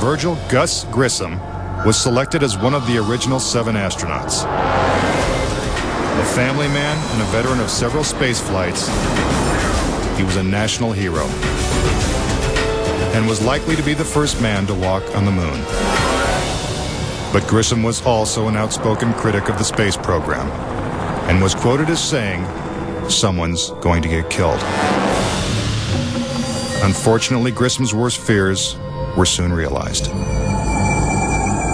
Virgil Gus Grissom was selected as one of the original 7 astronauts. A family man and a veteran of several space flights, he was a national hero and was likely to be the first man to walk on the moon. But Grissom was also an outspoken critic of the space program and was quoted as saying, "Someone's going to get killed." Unfortunately, Grissom's worst fears were soon realized.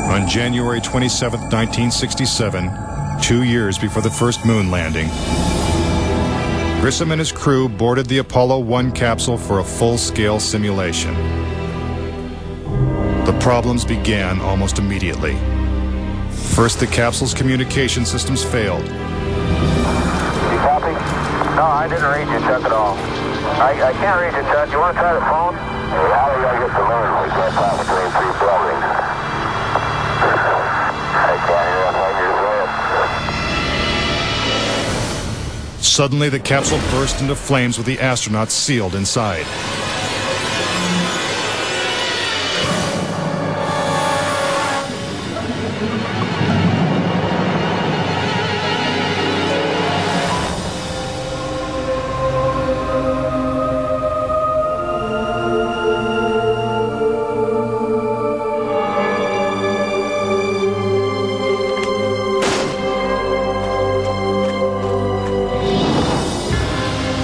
On January 27, 1967, 2 years before the first moon landing, Grissom and his crew boarded the Apollo 1 capsule for a full-scale simulation. The problems began almost immediately. First, the capsule's communication systems failed. You copy? No, I didn't read you, Chuck, at all. I can't read you, Chuck. You want to try the phone? Hey, how do I get the moon? We can't fly between 3 buildings. I can't hear what you're saying. Suddenly, the capsule burst into flames with the astronauts sealed inside.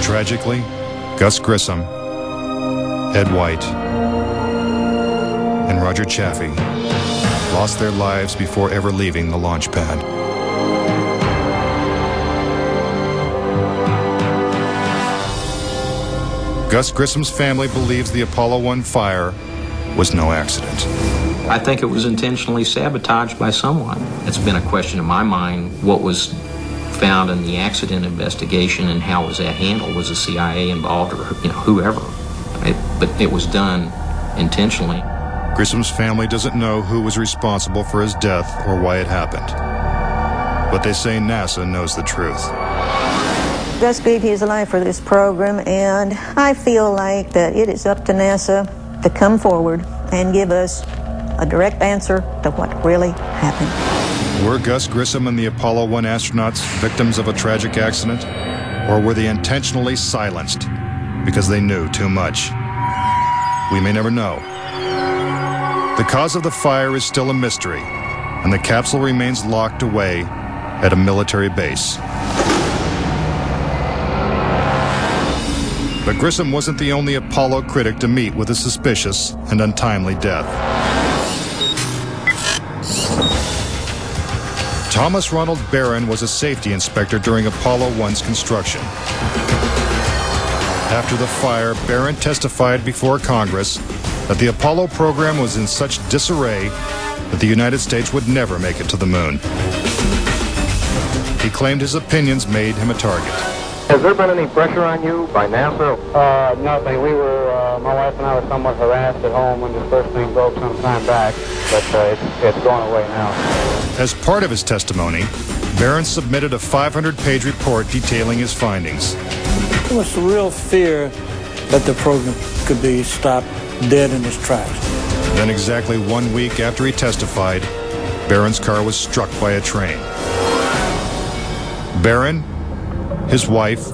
Tragically, Gus Grissom, Ed White, and Roger Chaffee lost their lives before ever leaving the launch pad. Gus Grissom's family believes the Apollo 1 fire was no accident. I think it was intentionally sabotaged by someone. It's been a question in my mind, what was found in the accident investigation and how was that handled? Was the CIA involved or whoever? But it was done intentionally. Grissom's family doesn't know who was responsible for his death or why it happened. But they say NASA knows the truth. Gus gave his life for this program, and I feel like that it is up to NASA to come forward and give us a direct answer to what really happened. Were Gus Grissom and the Apollo 1 astronauts victims of a tragic accident? Or were they intentionally silenced because they knew too much? We may never know. The cause of the fire is still a mystery, and the capsule remains locked away at a military base. But Grissom wasn't the only Apollo critic to meet with a suspicious and untimely death. Thomas Ronald Barron was a safety inspector during Apollo 1's construction. After the fire, Barron testified before Congress that the Apollo program was in such disarray that the United States would never make it to the moon. He claimed his opinions made him a target. Has there been any pressure on you by NASA? Nothing. We were, my wife and I were somewhat harassed at home when this first thing broke some time back, but it's going away now. As part of his testimony, Barron submitted a 500-page report detailing his findings. There was a real fear that the program could be stopped dead in its tracks. Then exactly 1 week after he testified, Barron's car was struck by a train. Barron, his wife,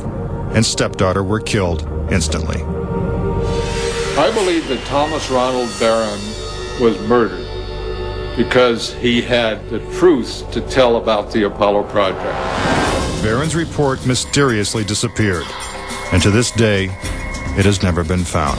and stepdaughter were killed instantly. I believe that Thomas Ronald Barron was murdered because he had the truth to tell about the Apollo project. Barron's report mysteriously disappeared, and to this day, it has never been found.